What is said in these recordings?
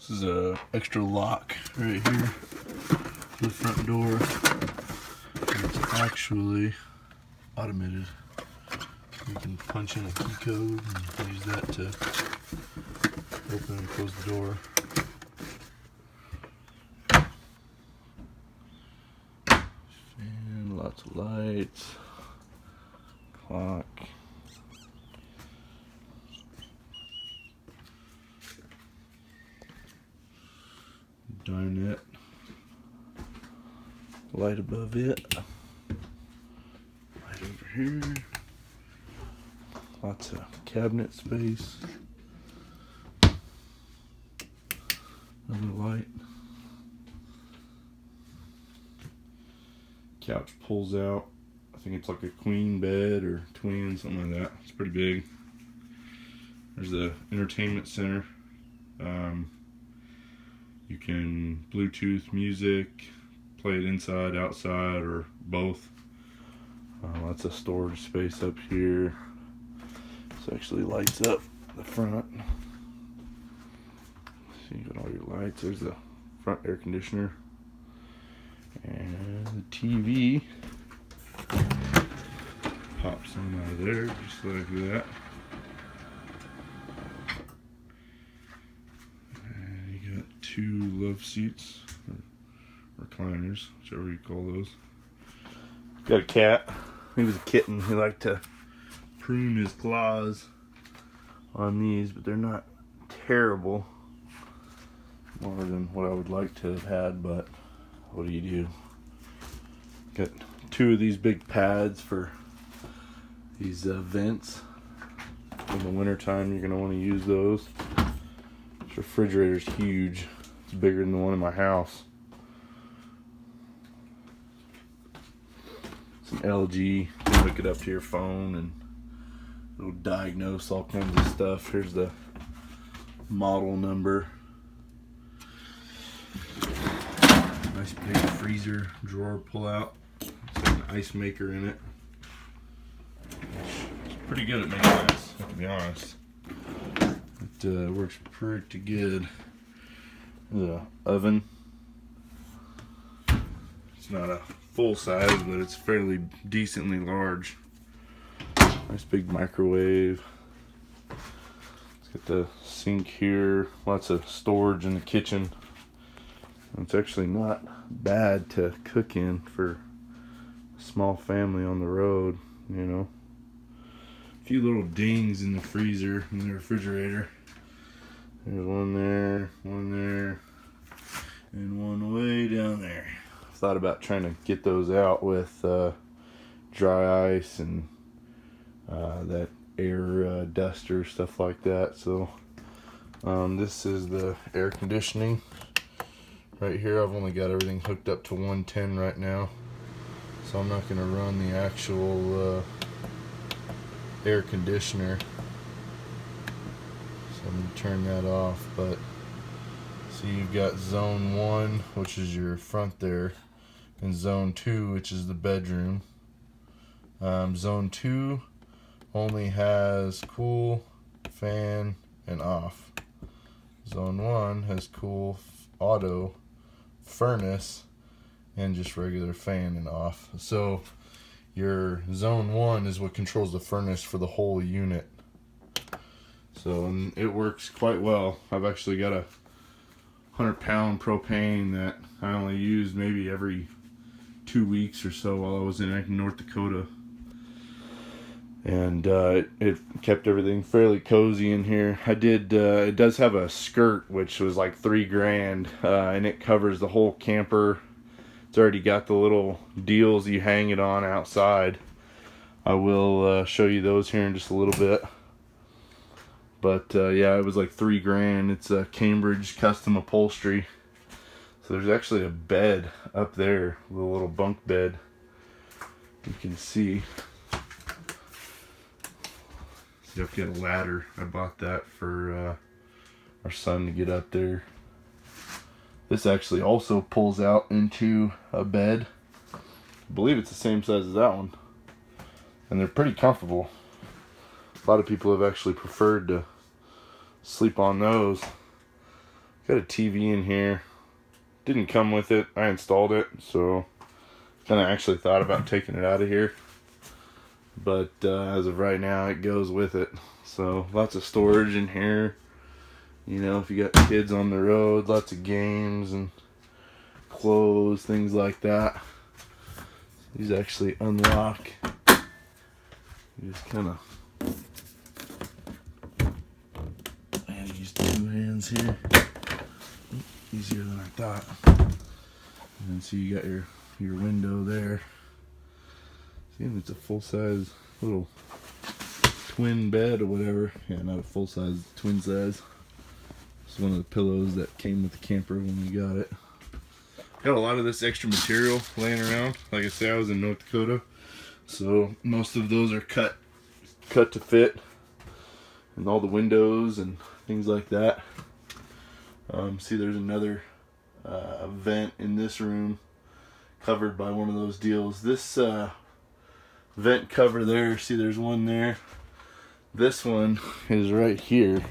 This is a extra lock right here for the front door. It's actually automated. You can punch in a key code and use that to open and close the door. And lots of lights, clock. Dinette, light above it, light over here, lots of cabinet space, another light, couch pulls out. I think it's like a queen bed or twin, something like that. It's pretty big. There's the entertainment center. You can Bluetooth music, play it inside, outside, or both. Lots of storage space up here. This actually lights up the front. So you got all your lights. There's the front air conditioner. And the TV pops on out of there, just like that. Two love seats, or recliners, whichever you call those. Got a cat. He was a kitten. He liked to prune his claws on these, but they're not terrible. More than what I would like to have had, but what do you do? Got two of these big pads for these vents. In the wintertime, you're going to want to use those. This refrigerator's huge. It's bigger than the one in my house. Some LG. You can hook it up to your phone and it'll diagnose all kinds of stuff. Here's the model number. Nice big freezer drawer pull out. It's got an ice maker in it. It's pretty good at making ice, to be honest. It works pretty good. The oven. It's not a full size, but it's fairly decently large. Nice big microwave. It's got the sink here. Lots of storage in the kitchen. It's actually not bad to cook in for a small family on the road, you know. A few little dings in the freezer and the refrigerator. There's one there, and one way down there. I've thought about trying to get those out with dry ice and that air duster, stuff like that. So this is the air conditioning right here. I've only got everything hooked up to 110 right now, so I'm not going to run the actual air conditioner. So I'm going to turn that off. But see, you've got zone 1, which is your front there, and zone 2, which is the bedroom. Zone 2 only has cool, fan, and off. Zone 1 has cool, auto, furnace, and just regular fan and off. So your zone 1 is what controls the furnace for the whole unit. So it works quite well. I've actually got a 100-pound propane that I only used maybe every 2 weeks or so while I was in North Dakota. And it kept everything fairly cozy in here. It does have a skirt, which was like $3,000, and it covers the whole camper. It's already got the little deals you hang it on outside. I will show you those here in just a little bit. But yeah, it was like $3,000. It's a Cambridge custom upholstery. So there's actually a bed up there, a little bunk bed. You can see. You have to get a ladder. I bought that for our son to get up there. This actually also pulls out into a bed. I believe it's the same size as that one. And they're pretty comfortable. A lot of people have actually preferred to sleep on those Got a TV in here. Didn't come with it. I installed it, so kind of actually thought about taking it out of here. But as of right now, it goes with it. So lots of storage in here. You know, if you got kids on the road, lots of games and clothes, things like that. These actually unlock. You just kind of, I had to use 2 hands here. Easier than I thought. And so you got your window there. See, it's a full-size little twin bed or whatever. Yeah, not a full-size, twin size. It's one of the pillows that came with the camper when we got it. Got a lot of this extra material laying around. Like I say, I was in North Dakota, so most of those are cut to fit, and all the windows and things like that. See, there's another vent in this room covered by one of those deals. This vent cover there, see, there's one there. This one is right here,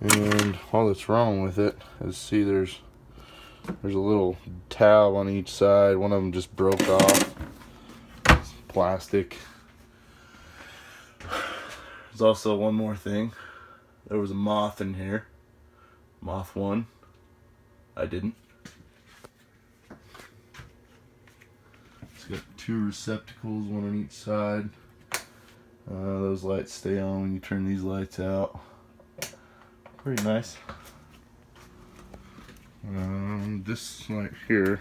and all that's wrong with it is, see, there's a little tab on each side. One of them just broke off. It's plastic. There's also one more thing. There was a moth in here. Moth 1. I didn't. It's got 2 receptacles, one on each side. Those lights stay on when you turn these lights out. Pretty nice. This light here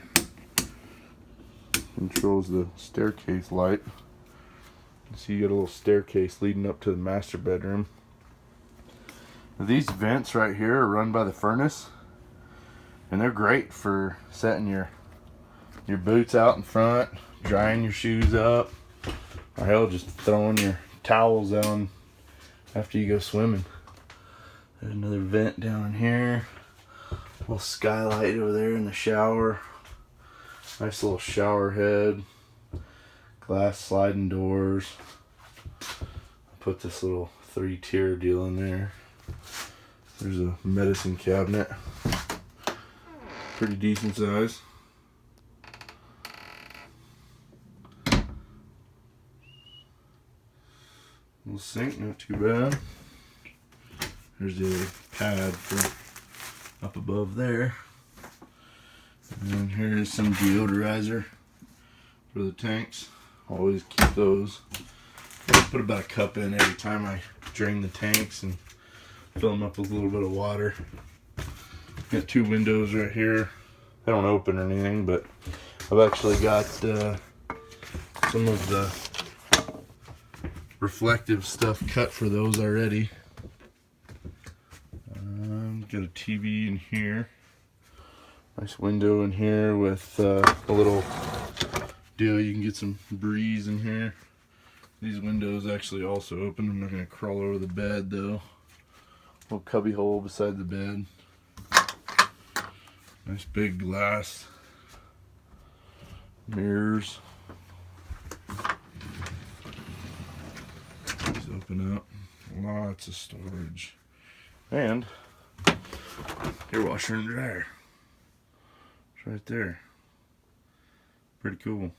controls the staircase light. So you got a little staircase leading up to the master bedroom. These vents right here are run by the furnace, and they're great for setting your boots out in front, drying your shoes up, or hell, just throwing your towels on after you go swimming. There's another vent down here. Little skylight over there in the shower. Nice little shower head. Glass sliding doors. I put this little 3-tier deal in there. There's a medicine cabinet. Pretty decent size. Little sink, not too bad. There's the other pad for up above there. And here's some deodorizer for the tanks. Always keep those. I put about a cup in every time I drain the tanks and fill them up with a little bit of water. Got 2 windows right here. They don't open or anything, but I've actually got some of the reflective stuff cut for those already. Got a TV in here. Nice window in here with a little deal. You can get some breeze in here. These windows actually also open. I'm not going to crawl over the bed though. Little cubby hole beside the bed. Nice big glass. Mirrors. These open up. Lots of storage. And your washer and dryer. It's right there. Pretty cool.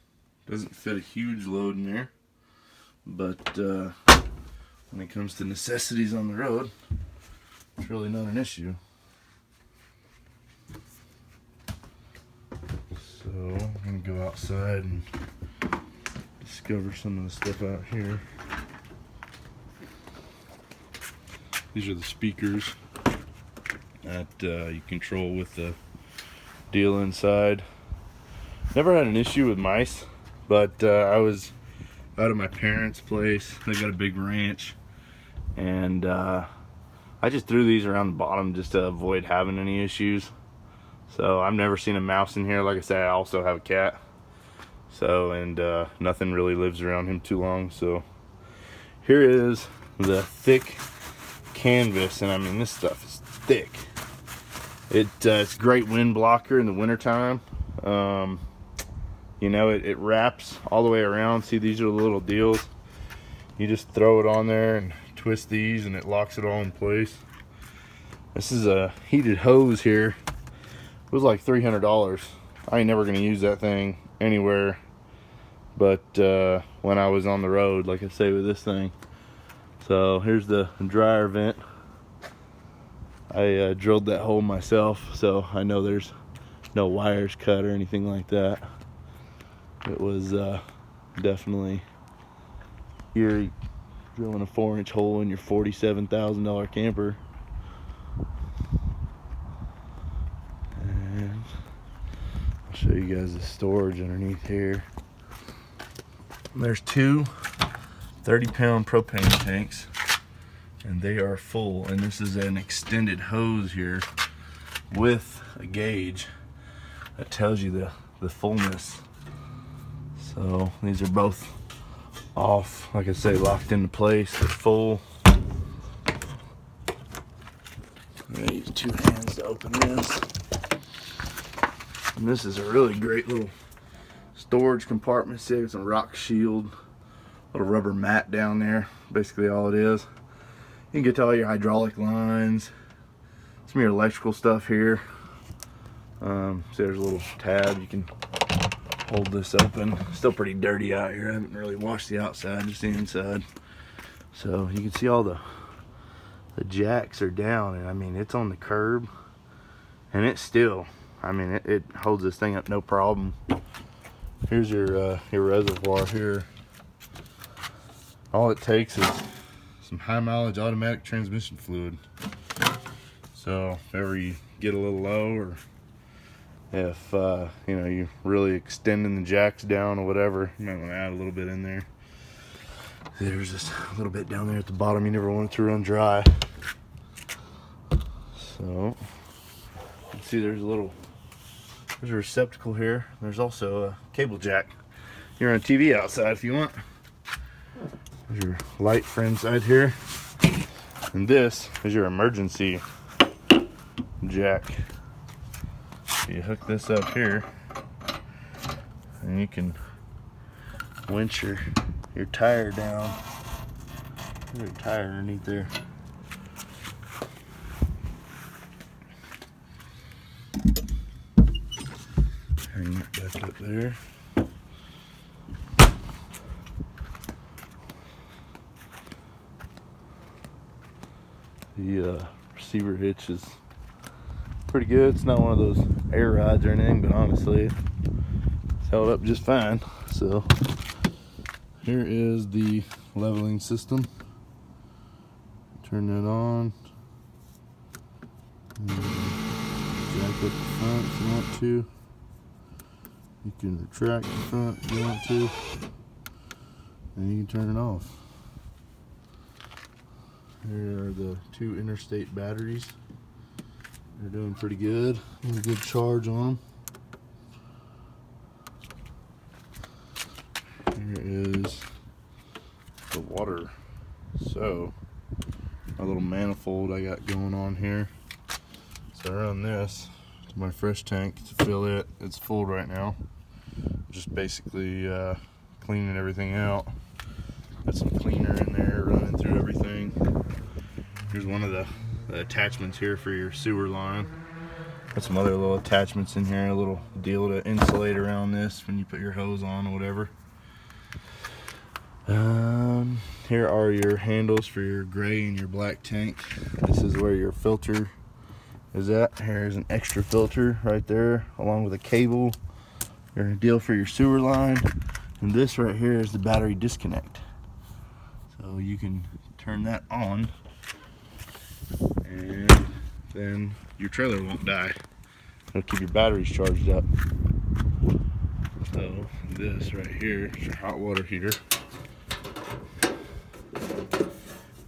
Doesn't fit a huge load in there, but when it comes to necessities on the road, it's really not an issue. So I'm gonna go outside and discover some of the stuff out here. These are the speakers that you control with the deal inside. Never had an issue with mice, but I was out of my parents' place. They got a big ranch, and I just threw these around the bottom just to avoid having any issues. So I've never seen a mouse in here. Like I said, I also have a cat, so, and nothing really lives around him too long. So here is the thick canvas, and I mean, this stuff is thick. It's a great wind blocker in the wintertime. You know, it wraps all the way around. See, these are the little deals. You just throw it on there and twist these, and it locks it all in place. This is a heated hose here. It was like $300. I ain't never gonna use that thing anywhere but when I was on the road, like I say, with this thing. So here's the dryer vent. I drilled that hole myself, so I know there's no wires cut or anything like that. It was definitely, you're drilling a 4-inch hole in your $47,000 camper. And I'll show you guys the storage underneath here. There's two 30-pound propane tanks, and they are full. And this is an extended hose here with a gauge that tells you the fullness. So these are both off, like I say, locked into place. They're full. I'm gonna use 2 hands to open this. And this is a really great little storage compartment. See, it's a rock shield, little rubber mat down there. Basically all it is. You can get to all your hydraulic lines, some of your electrical stuff here. See, there's a little tab. You can hold this open. Still pretty dirty out here. I haven't really washed the outside, just the inside. So you can see all the jacks are down, and I mean, it's on the curb, and it's still, I mean, it holds this thing up no problem. Here's your reservoir here. All it takes is some high mileage automatic transmission fluid. So if ever you get a little low, or if you know, you're really extending the jacks down or whatever, you might want to add a little bit in there. There's just a little bit down there at the bottom. You never want it to run dry. So you can see there's a receptacle here. There's also a cable jack. You're on TV outside if you want. There's your light for inside here. And this is your emergency jack. You hook this up here, and you can winch your tire down. There's a tire underneath there. Hang that back up there. The receiver hitch is pretty good. It's not one of those air rides or anything, but honestly, it's held up just fine. So here is the leveling system. Turn that on. And jack up the front if you want to. You can retract the front if you want to. And you can turn it off. Here are the 2 interstate batteries. They're doing pretty good. A good charge on them. Here is the water. So, my little manifold I got going on here. So I run this to my fresh tank to fill it. It's full right now. Just basically cleaning everything out. Got some cleaner in there running through everything. Here's one of the attachments here for your sewer line. Got some other little attachments in here, a little deal to insulate around this when you put your hose on or whatever. Here are your handles for your gray and your black tank. This is where your filter is at. Here's an extra filter right there, along with a cable. Your deal for your sewer line. And this right here is the battery disconnect. So you can turn that on, and then your trailer won't die. It'll keep your batteries charged up. So this right here is your hot water heater.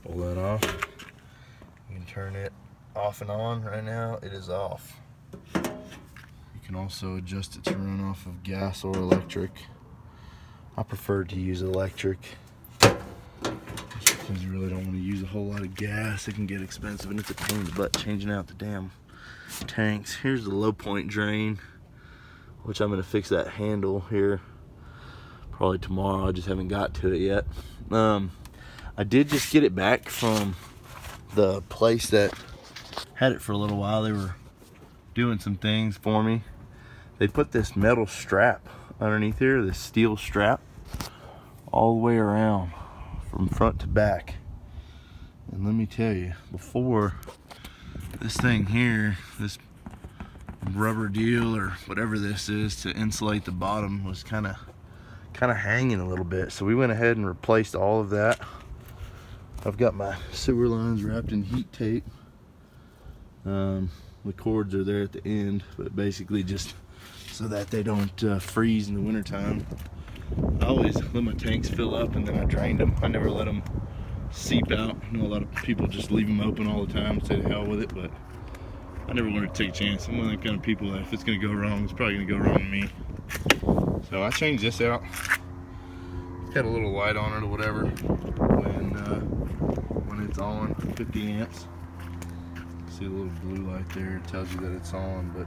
Pull that off. You can turn it off and on. Right now it is off. You can also adjust it to run off of gas or electric. I prefer to use electric, because you really don't want to use a whole lot of gas. It can get expensive, and it's a pain in the butt changing out the damn tanks. Here's the low point drain, which I'm going to fix that handle here probably tomorrow. I just haven't got to it yet. I did just get it back from the place that Had it for a little while. They were doing some things for me. They put this metal strap underneath here, this steel strap, all the way around from front to back. And let me tell you, before, this thing here, this rubber deal or whatever this is to insulate the bottom, was kind of hanging a little bit. So we went ahead and replaced all of that. I've got my sewer lines wrapped in heat tape. The cords are there at the end, but basically just so that they don't freeze in the wintertime. I always let my tanks fill up and then I drained them. I never let them seep out. I know a lot of people just leave them open all the time and say the hell with it, but I never wanted to take a chance. I'm one of the kind of people that if it's going to go wrong, it's probably going to go wrong to me. So I changed this out. It's got a little light on it or whatever when it's on, 50 amps. See a little blue light there, it tells you that it's on, but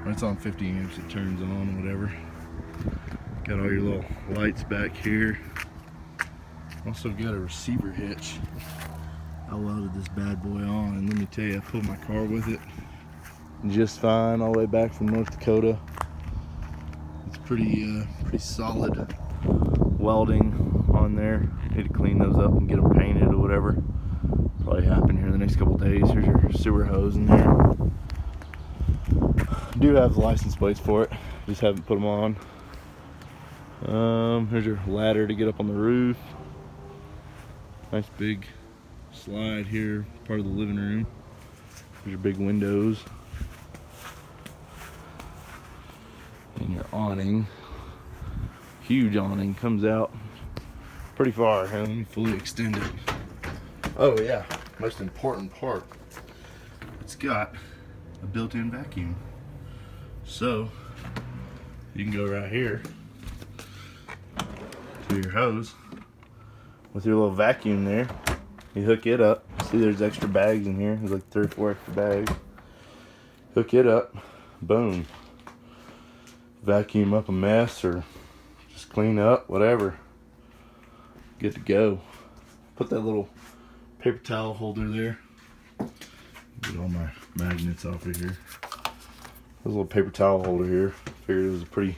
when it's on 50 amps it turns on or whatever. Got all your little lights back here. Also got a receiver hitch. I welded this bad boy on, and let me tell you, I pulled my car with it just fine all the way back from North Dakota. It's pretty solid welding on there. Need to clean those up and get them painted or whatever. Probably happen here in the next couple days. Here's your sewer hose in there. Do have the license plates for it, just haven't put them on. Here's your ladder to get up on the roof. Nice big slide here, part of the living room. Here's your big windows. And your awning. Huge awning, comes out pretty far. Here, let me fully extend it. Oh yeah, most important part. It's got a built-in vacuum. So you can go right here to your hose with your little vacuum there. You hook it up. See, there's extra bags in here. There's like 3 or 4 extra bags. Hook it up. Boom. Vacuum up a mess or just clean up, whatever. Good to go. Put that little paper towel holder there. Get all my magnets off of here. There's a little paper towel holder here. Figured it was a pretty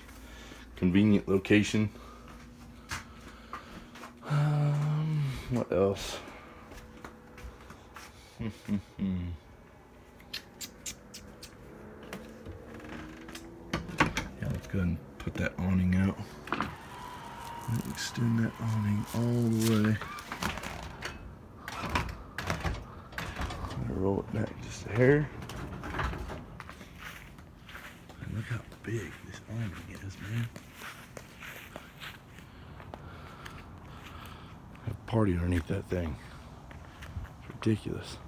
convenient location. What else? Yeah, let's go ahead and put that awning out. Extend that awning all the way. Roll it back just a hair. And look how big this awning is, man. I have a party underneath that thing. It's ridiculous.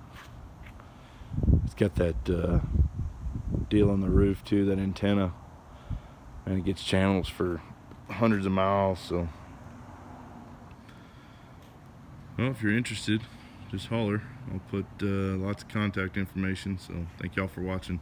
It's got that deal on the roof too, that antenna. And it gets channels for hundreds of miles, so. Well, if you're interested, just holler. I'll put lots of contact information, so thank y'all for watching.